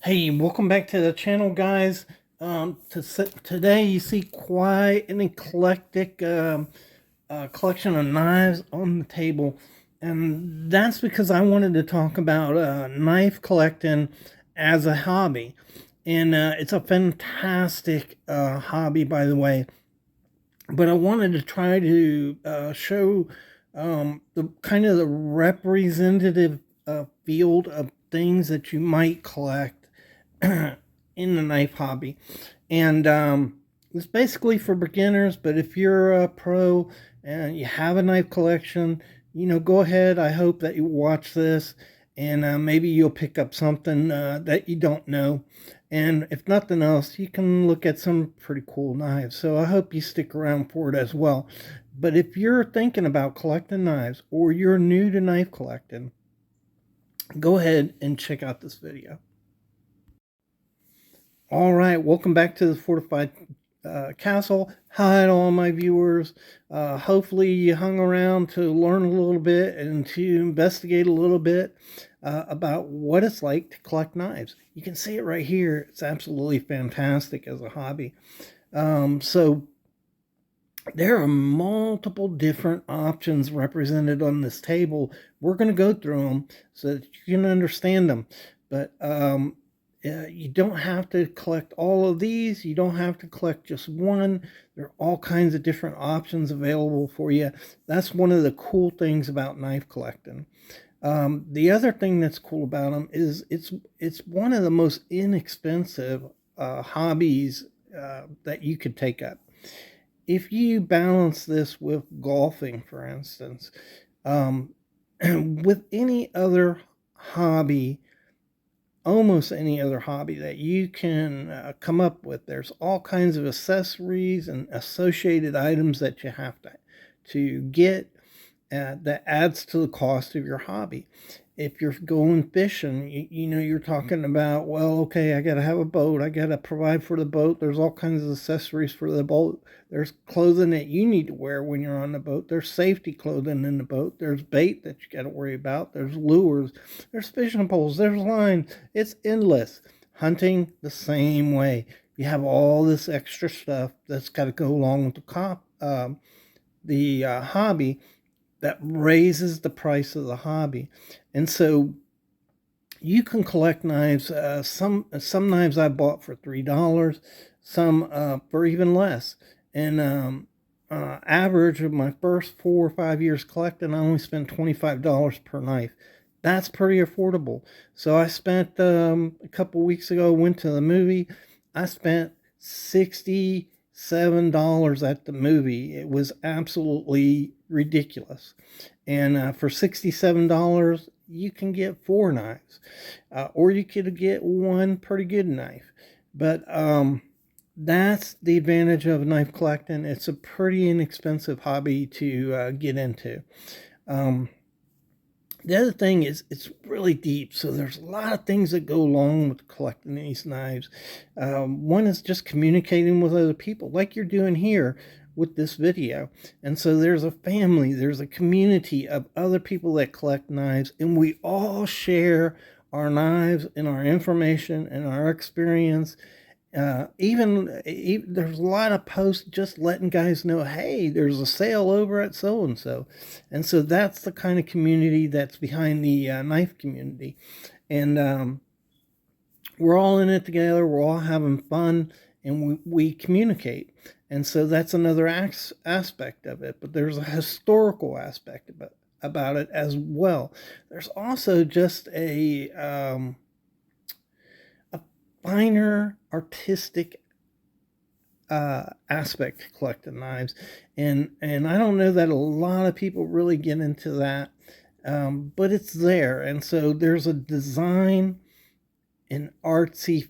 Hey, welcome back to the channel, guys. Today you see quite an eclectic collection of knives on the table, and that's because I wanted to talk about knife collecting as a hobby. And it's a fantastic hobby, by the way. But I wanted to try to show the kind of the representative field of things that you might collect in the knife hobby. And it's basically for beginners, but if you're a pro and you have a knife collection, go ahead. I hope that you watch this and maybe you'll pick up something that you don't know. And if nothing else, you can look at some pretty cool knives. So I hope you stick around for it as well. But if you're thinking about collecting knives or you're new to knife collecting, go ahead and check out this video. All right, welcome back to the Fortified Castle. Hi to all my viewers. Hopefully you hung around to learn a little bit and to investigate a little bit about what it's like to collect knives. You can see it right here. It's absolutely fantastic as a hobby. So there are multiple different options represented on this table. We're going to go through them so that you can understand them. But you don't have to collect all of these. You don't have to collect just one. There are all kinds of different options available for you. That's one of the cool things about knife collecting. The other thing that's cool about them is it's one of the most inexpensive hobbies that you could take up. If you balance this with golfing, for instance, with any other hobby, almost any other hobby that you can come up with, there's all kinds of accessories and associated items that you have to get that adds to the cost of your hobby. If you're going fishing, you're talking about, well, okay, I got to have a boat. I got to provide for the boat. There's all kinds of accessories for the boat. There's clothing that you need to wear when you're on the boat. There's safety clothing in the boat. There's bait that you got to worry about. There's lures. There's fishing poles. There's line. It's endless. Hunting, the same way. You have all this extra stuff that's got to go along with the hobby that raises the price of the hobby. And so you can collect knives. Some knives I bought for $3, some for even less. And average of my first 4 or 5 years collecting, I only spent $25 per knife. That's pretty affordable. So I spent a couple weeks ago, went to the movie. I spent $67 at the movie. It was absolutely ridiculous. And for $67, you can get 4 knives, or you could get one pretty good knife. But that's the advantage of knife collecting. It's a pretty inexpensive hobby to get into. The other thing is it's really deep, so there's a lot of things that go along with collecting these knives. One is just communicating with other people, like you're doing here with this video. And so there's a family, there's a community of other people that collect knives, and we all share our knives and our information and our experience. Even there's a lot of posts just letting guys know, hey, there's a sale over at so and so. And so that's the kind of community that's behind the knife community. And we're all in it together, we're all having fun, and we communicate. And so that's another aspect of it. But there's a historical aspect about it as well. There's also just a finer artistic aspect to collecting knives, and I don't know that a lot of people really get into that, but it's there. And so there's a design and artsy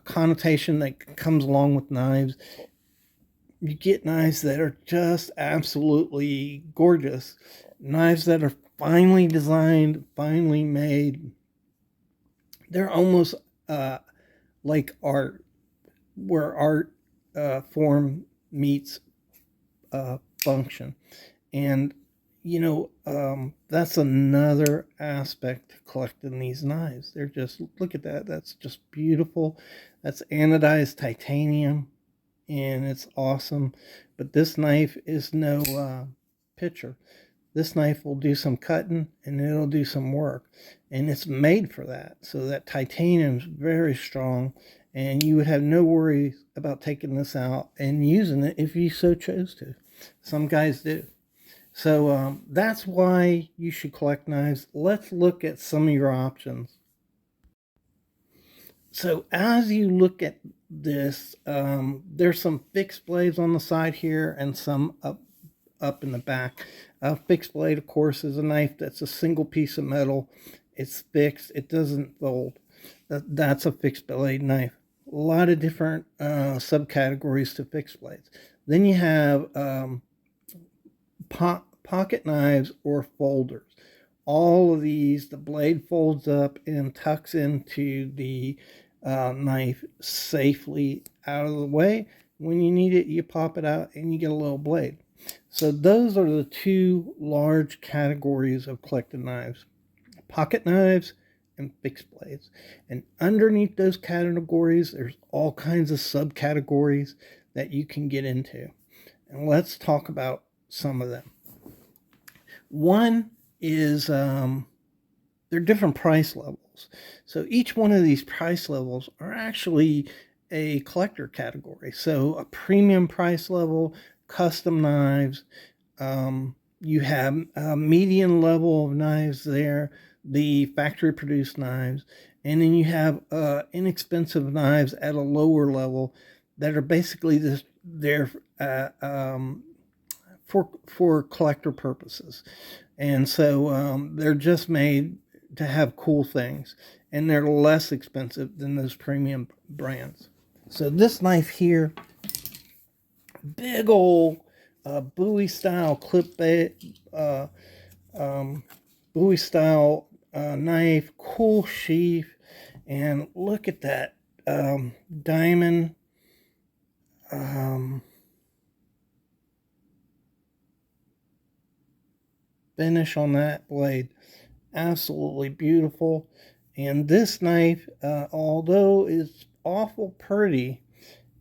connotation that comes along with knives. You get knives that are just absolutely gorgeous, knives that are finely designed, finely made. They're almost like art, where art form meets function. And that's another aspect to collecting these knives. They're just, look at that, that's just beautiful. That's anodized titanium, and it's awesome. But this knife is no pitcher. This knife will do some cutting and it'll do some work, and it's made for that. So that titanium is very strong, and you would have no worries about taking this out and using it if you so chose to. Some guys do. So that's why you should collect knives. Let's look at some of your options. So as you look at this, there's some fixed blades on the side here and some up in the back. A fixed blade, of course, is a knife that's a single piece of metal. It's fixed. It doesn't fold. That's a fixed blade knife. A lot of different subcategories to fixed blades. Then you have pocket knives or folders. All of these, the blade folds up and tucks into the knife safely out of the way. When you need it, you pop it out and you get a little blade. So those are the two large categories of collected knives: pocket knives and fixed blades. And underneath those categories, there's all kinds of subcategories that you can get into. And let's talk about some of them. One is they're different price levels. So each one of these price levels are actually a collector category. So a premium price level, custom knives. You have a median level of knives there, the factory produced knives, and then you have inexpensive knives at a lower level that are basically just there for collector purposes. And so they're just made to have cool things, and they're less expensive than those premium brands. So this knife here, big old Bowie style Bowie style knife, cool sheath, and look at that diamond finish on that blade. Absolutely beautiful. And this knife, although it's awful pretty,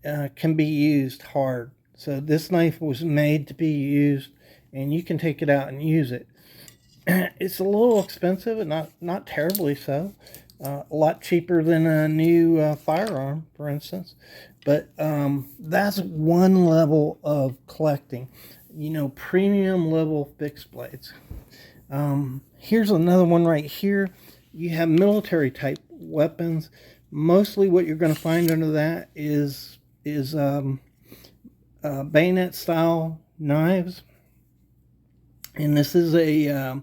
can be used hard. So this knife was made to be used, and you can take it out and use it. It's a little expensive, and not terribly so. A lot cheaper than a new firearm, for instance. But that's one level of collecting. Premium level fixed blades. Here's another one right here. You have military type weapons. Mostly what you're going to find under that is bayonet style knives. And this is a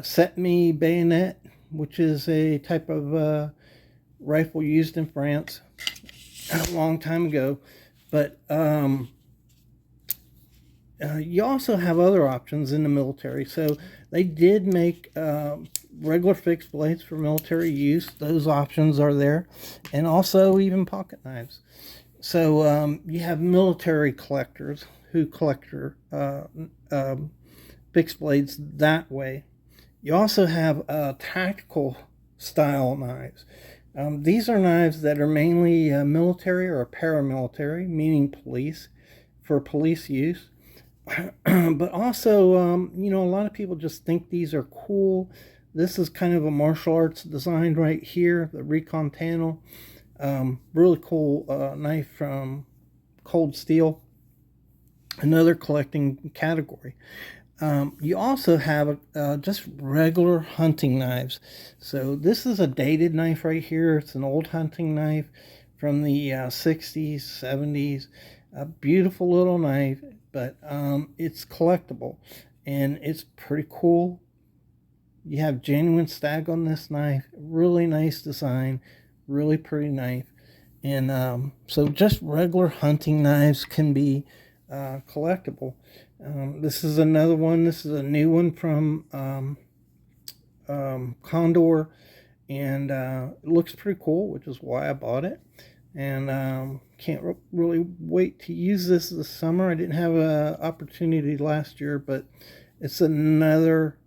Set-Me bayonet, which is a type of rifle used in France a long time ago. But you also have other options in the military. So they did make regular fixed blades for military use. Those options are there. And also even pocket knives. So you have military collectors who collect your fixed blades that way. You also have tactical style knives. These are knives that are mainly military or paramilitary, meaning police, for police use. But also, a lot of people just think these are cool. This is kind of a martial arts design right here, the Recon Tano. Really cool knife from Cold Steel. Another collecting category. You also have just regular hunting knives. So this is a dated knife right here. It's an old hunting knife from the 60s, 70s. A beautiful little knife, but it's collectible, and it's pretty cool. You have genuine stag on this knife. Really nice design. Really pretty knife. And so just regular hunting knives can be collectible. This is another one. This is a new one from Condor, and it looks pretty cool, which is why I bought it. And can't really wait to use this summer. I didn't have an opportunity last year, but it's another,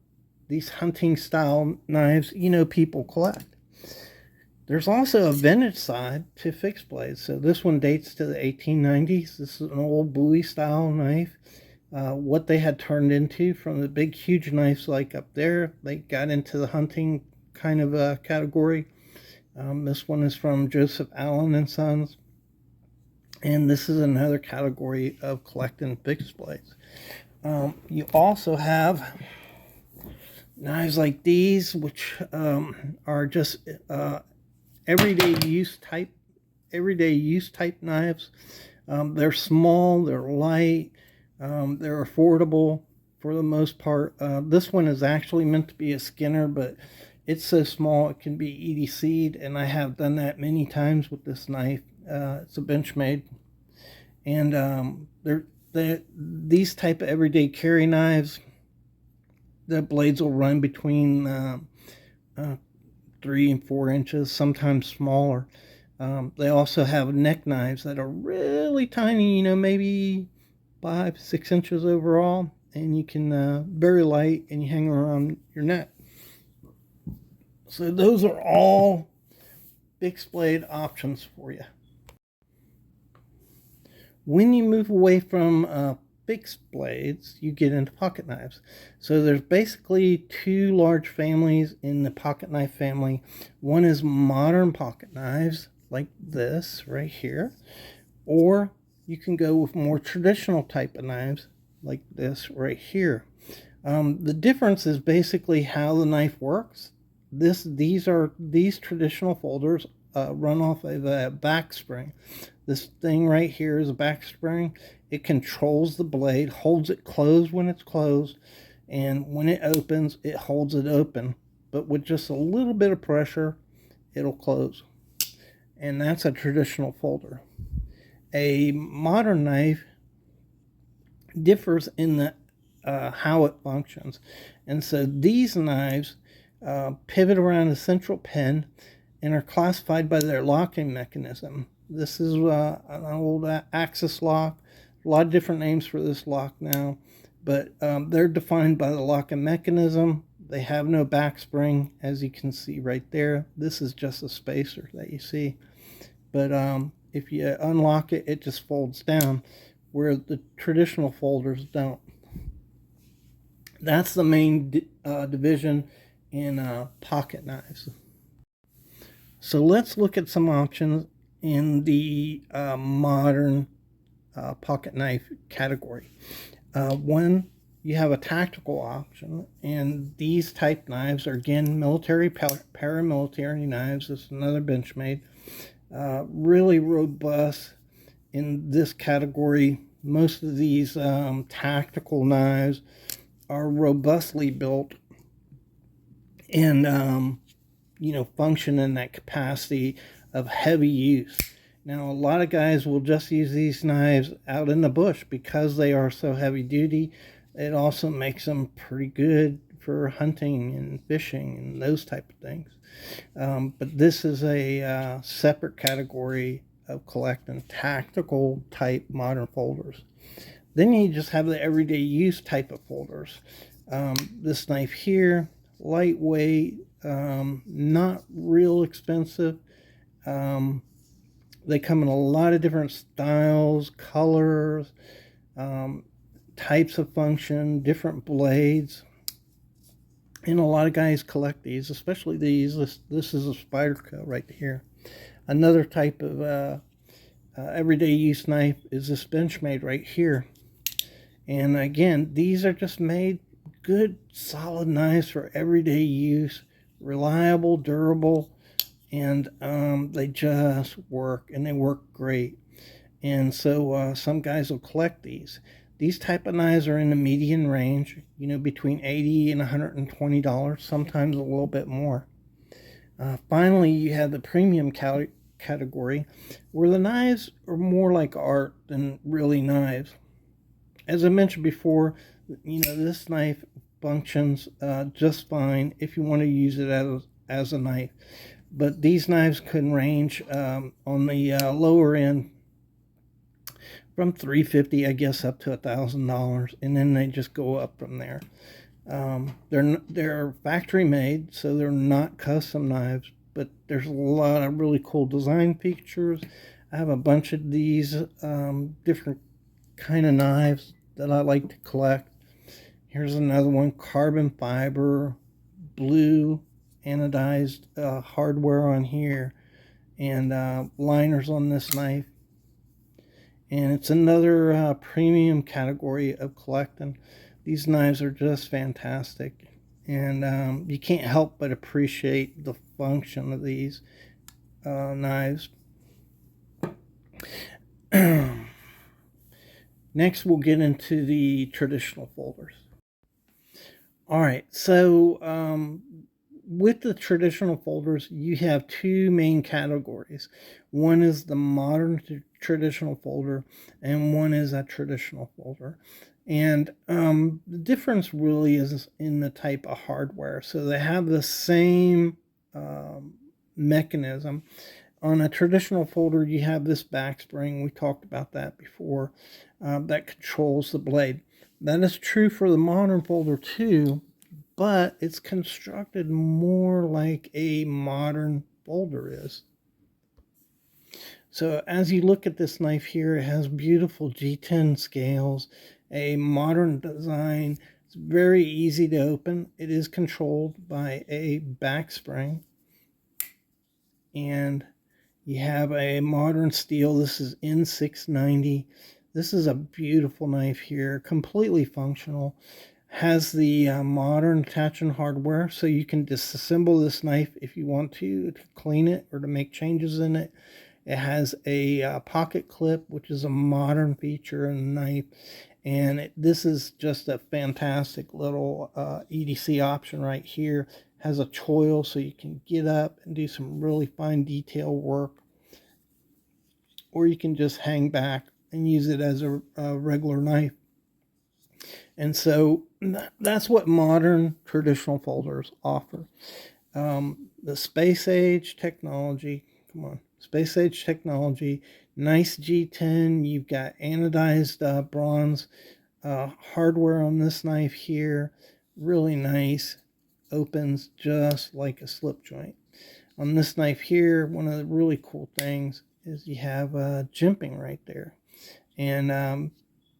these hunting style knives, people collect. There's also a vintage side to fixed blades. So this one dates to the 1890s. This is an old Bowie style knife. What they had turned into from the big, huge knives like up there, they got into the hunting kind of category. This one is from Joseph Allen and Sons. And this is another category of collecting fixed blades. You also have knives like these, which are just everyday use type knives. They're small, they're light, they're affordable for the most part. This one is actually meant to be a Skinner, but it's so small it can be EDC'd, and I have done that many times with this knife. It's a Benchmade, and these type of everyday carry knives, the blades will run between 3 and 4 inches, sometimes smaller. They also have neck knives that are really tiny, maybe 5-6 inches overall, and you can very light, and you hang around your neck. So those are all fixed blade options for you. When you move away from fixed blades, you get into pocket knives. So there's basically two large families in the pocket knife family. One is modern pocket knives like this right here, or you can go with more traditional type of knives like this right here. The difference is basically how the knife works. These traditional folders run off of a back spring. This thing right here is a back spring. It controls the blade, holds it closed when it's closed, and when it opens, it holds it open. But with just a little bit of pressure, it'll close. And that's a traditional folder. A modern knife differs in the how it functions. And so these knives pivot around a central pin and are classified by their locking mechanism. This is an old axis lock. A lot of different names for this lock now, but they're defined by the locking mechanism. They have no back spring, as you can see right there. This is just a spacer that you see. But if you unlock it, it just folds down, where the traditional folders don't. That's the main division in pocket knives. So let's look at some options in the modern pocket knife category. One, you have a tactical option, and these type knives are again military, paramilitary knives. This is another Benchmade. Really robust in this category. Most of these tactical knives are robustly built and function in that capacity of heavy use. Now, a lot of guys will just use these knives out in the bush because they are so heavy duty. It also makes them pretty good for hunting and fishing and those type of things. But this is a separate category of collecting tactical type modern folders. Then you just have the everyday use type of folders. This knife here, lightweight, not real expensive. They come in a lot of different styles, colors, types of function, different blades. And a lot of guys collect these, especially these. This is a Spyderco right here. Another type of everyday use knife is this Benchmade right here. And again, these are just made good, solid knives for everyday use, reliable, durable, and they just work, and they work great. And so some guys will collect these. These type of knives are in the median range, between $80 and $120, sometimes a little bit more. Finally, you have the premium category, where the knives are more like art than really knives. As I mentioned before, this knife functions just fine if you want to use it as a knife. But these knives can range on the lower end from $350, I guess, up to $1,000, and then they just go up from there. They're factory made, so they're not custom knives, but there's a lot of really cool design features. I have a bunch of these different kind of knives that I like to collect. Here's another one, carbon fiber, blue anodized hardware on here, and liners on this knife. And it's another premium category of collecting. These knives are just fantastic, and you can't help but appreciate the function of these knives. Next, we'll get into the traditional folders. All right, so with the traditional folders, you have two main categories. One is the modern traditional folder, and one is a traditional folder. And the difference really is in the type of hardware. So they have the same mechanism. On a traditional folder, you have this back spring. We talked about that before. That controls the blade. That is true for the modern folder too, but it's constructed more like a modern folder is. So as you look at this knife here, it has beautiful G10 scales, a modern design. It's very easy to open. It is controlled by a back spring, and you have a modern steel. This is N690. This is a beautiful knife here, completely functional. Has the modern attaching hardware, so you can disassemble this knife if you want to clean it or to make changes in it. It has a pocket clip, which is a modern feature in the knife. And this is just a fantastic little EDC option right here. Has a choil, so you can get up and do some really fine detail work. Or you can just hang back and use it as a regular knife. And so that's what modern traditional folders offer. The space age technology, come on, space age technology, nice G10. You've got anodized bronze hardware on this knife here, really nice, opens just like a slip joint. On this knife here, one of the really cool things is you have jimping right there. And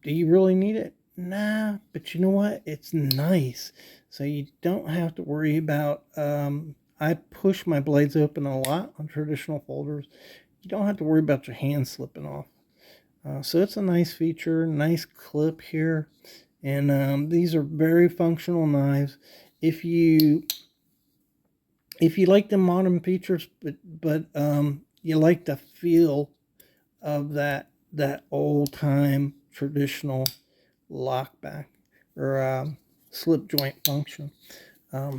do you really need it? Nah, but you know what? It's nice. So you don't have to worry about, I push my blades open a lot on traditional folders. You don't have to worry about your hand slipping off. So it's a nice feature, nice clip here. And these are very functional knives. If you like the modern features, but you like the feel of that old time traditional lockback or slip joint function.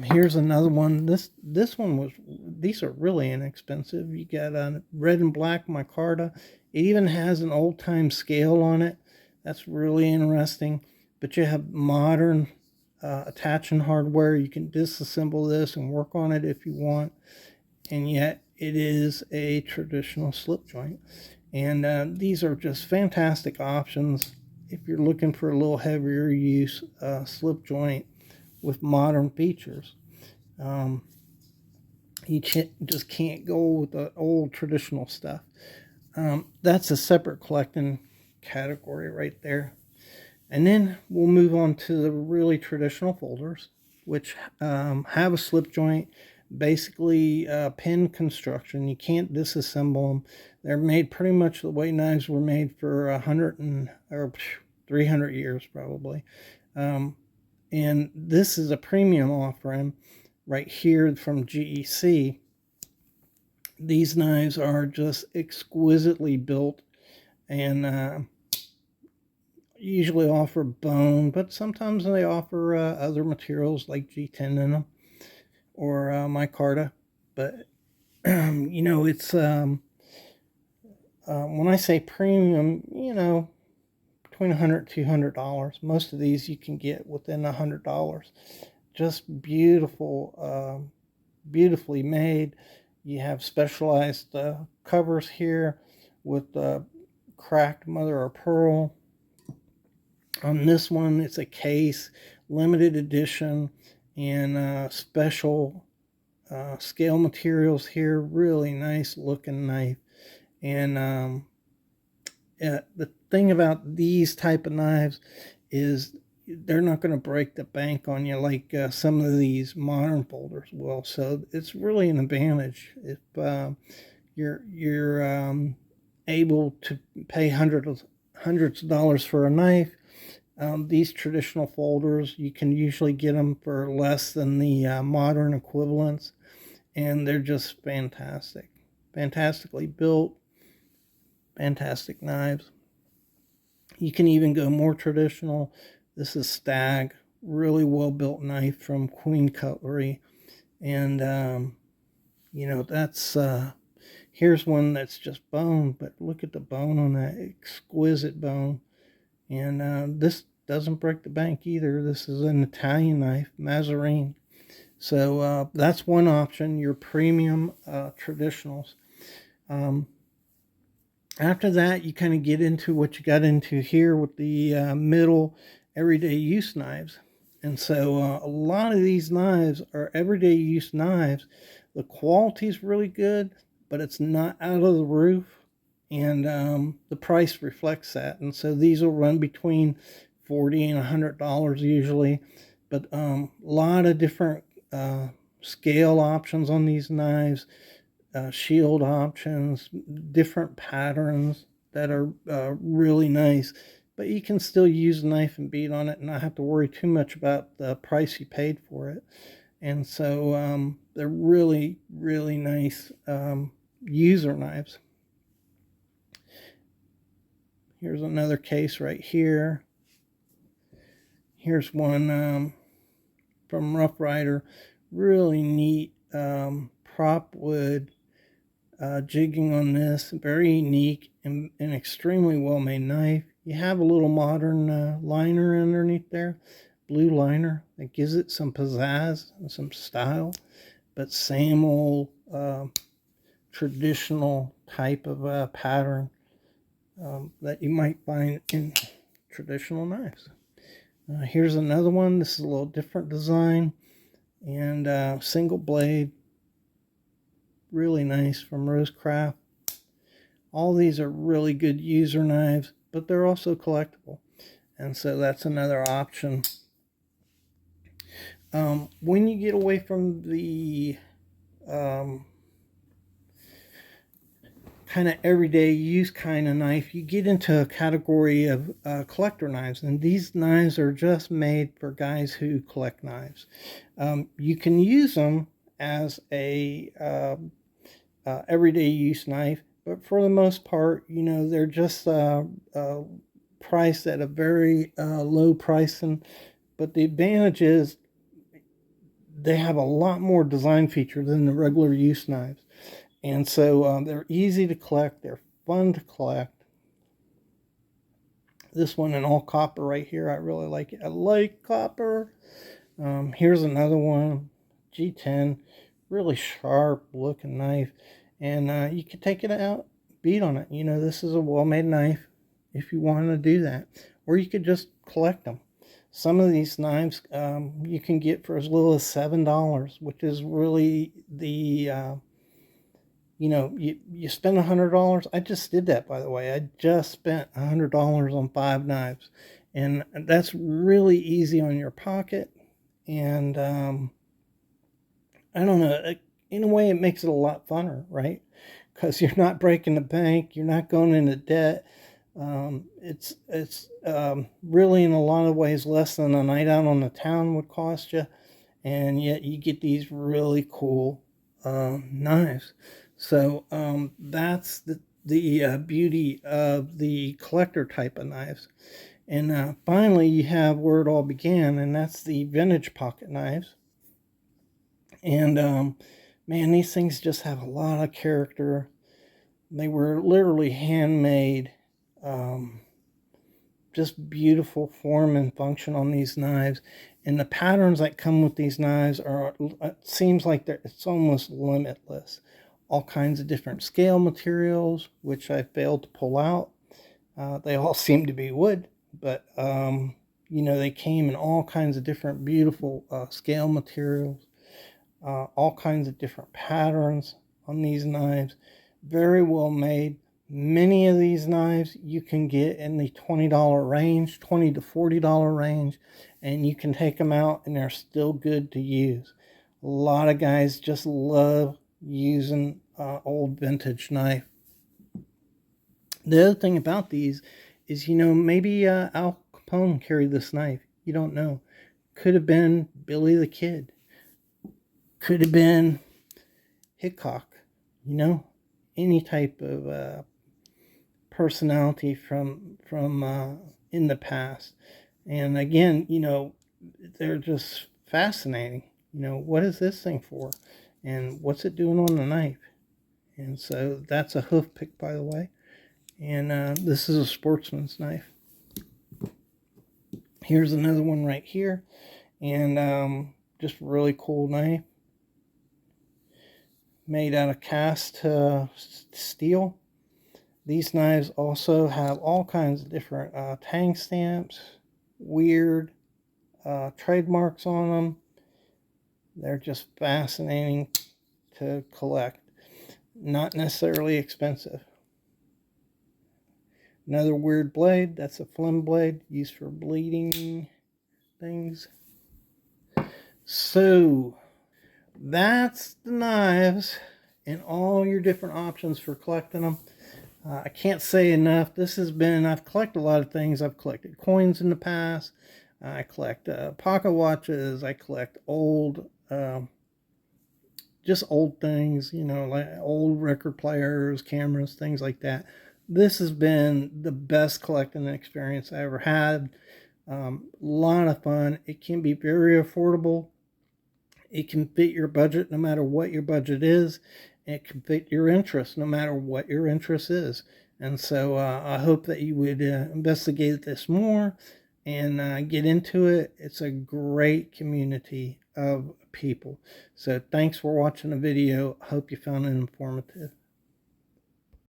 Here's another one. This one was, these are really inexpensive. You got a red and black micarta. It even has an old time scale on it. That's really interesting. But you have modern attaching hardware. You can disassemble this and work on it if you want. And yet it is a traditional slip joint. And these are just fantastic options if you're looking for a little heavier use slip joint with modern features. You just can't go with the old traditional stuff. That's a separate collecting category right there. And then we'll move on to the really traditional folders, which have a slip joint, basically pin construction. You can't disassemble them. They're made pretty much the way knives were made for 100 or 300 years probably. And this is a premium offering right here from GEC. These knives are just exquisitely built and usually offer bone, but sometimes they offer other materials like G10 in them or micarta. But you know, it's when I say premium, you know, between $100 $200. Most of these you can get within $100. Just beautiful, beautifully made. You have specialized covers here with cracked mother of pearl. On this one, it's a case, limited edition, and special scale materials here. Really nice looking knife. And the thing about these type of knives is they're not going to break the bank on you like some of these modern folders will. So it's really an advantage if you're able to pay hundreds of dollars for a knife. These traditional folders, you can usually get them for less than the modern equivalents, and they're just fantastic. Fantastically built, fantastic knives. You can even go more traditional. This is Stag, really well built knife from Queen Cutlery. And, that's, here's one that's just bone, but look at the bone on that, exquisite bone. And this doesn't break the bank either. This is an Italian knife, Mazzarine. So that's one option, your premium traditionals. After that, you kind of get into what you got into here with the middle everyday use knives. And so a lot of these knives are everyday use knives. The quality is really good, but it's not out of the roof. And the price reflects that. And so these will run between $40 and $100 usually. But a lot of different scale options on these knives. Shield options, different patterns that are really nice. But you can still use a knife and bead on it and not have to worry too much about the price you paid for it. And so they're really, really nice user knives. Here's another case right here. Here's one from Rough Rider. Really neat prop wood jigging on this. Very unique and extremely well made knife. You have a little modern liner underneath there, blue liner that gives it some pizzazz and some style, but same old traditional type of pattern that you might find in traditional knives. Here's another one. This is a little different design and single blade. Really nice from Rosecraft. All these are really good user knives, but they're also collectible. And so that's another option. When you get away from the kind of everyday use kind of knife, you get into a category of collector knives, and these knives are just made for guys who collect knives. You can use them as a everyday use knife, but for the most part, they're just priced at a very low price. But the advantage is they have a lot more design feature than the regular use knives. And so they're easy to collect. They're fun to collect. This one in all copper right here, I really like it. I like copper. Here's another one, G10, really sharp looking knife. And you can take it out, bead on it. This is a well-made knife if you want to do that. Or you could just collect them. Some of these knives you can get for as little as $7, which is really the, you spend $100. I just did that, by the way. I just spent $100 on 5 knives. And that's really easy on your pocket. And I don't know, in a way it makes it a lot funner, right? Because you're not breaking the bank, you're not going into debt. It's really in a lot of ways less than a night out on the town would cost you, and yet you get these really cool knives. So that's the beauty of the collector type of knives. And finally, you have where it all began, and that's the vintage pocket knives. And man, these things just have a lot of character. They were literally handmade. Just beautiful form and function on these knives. And the patterns that come with these knives are, it seems like it's almost limitless. All kinds of different scale materials, which I failed to pull out. They all seem to be wood, but you know, they came in all kinds of different beautiful scale materials, all kinds of different patterns on these knives. Very well made. Many of these knives you can get in the $20 range, $20 to $40 range, and you can take them out and they're still good to use. A lot of guys just love using old vintage knife. The other thing about these is, you know, maybe Al Capone carried this knife. You don't know. Could have been Billy the Kid. Could have been Hickok. You know, any type of personality from in the past. And again, you know, they're just fascinating. You know, what is this thing for? And what's it doing on the knife? And so that's a hoof pick, by the way. And this is a sportsman's knife. Here's another one right here. And just really cool knife. Made out of cast steel. These knives also have all kinds of different tang stamps, weird trademarks on them. They're just fascinating to collect. Not necessarily expensive. Another weird blade. That's a phlegm blade used for bleeding things. So that's the knives and all your different options for collecting them. I can't say enough. I've collected a lot of things. I've collected coins in the past. I collect pocket watches. I collect just old things, you know, like old record players, cameras, things like that. This has been the best collecting experience I ever had. A lot of fun. It can be very affordable. It can fit your budget no matter what your budget is. It can fit your interest no matter what your interest is. And so I hope that you would investigate this more and get into it. It's a great community of people. So thanks for watching the video. Hope you found it informative.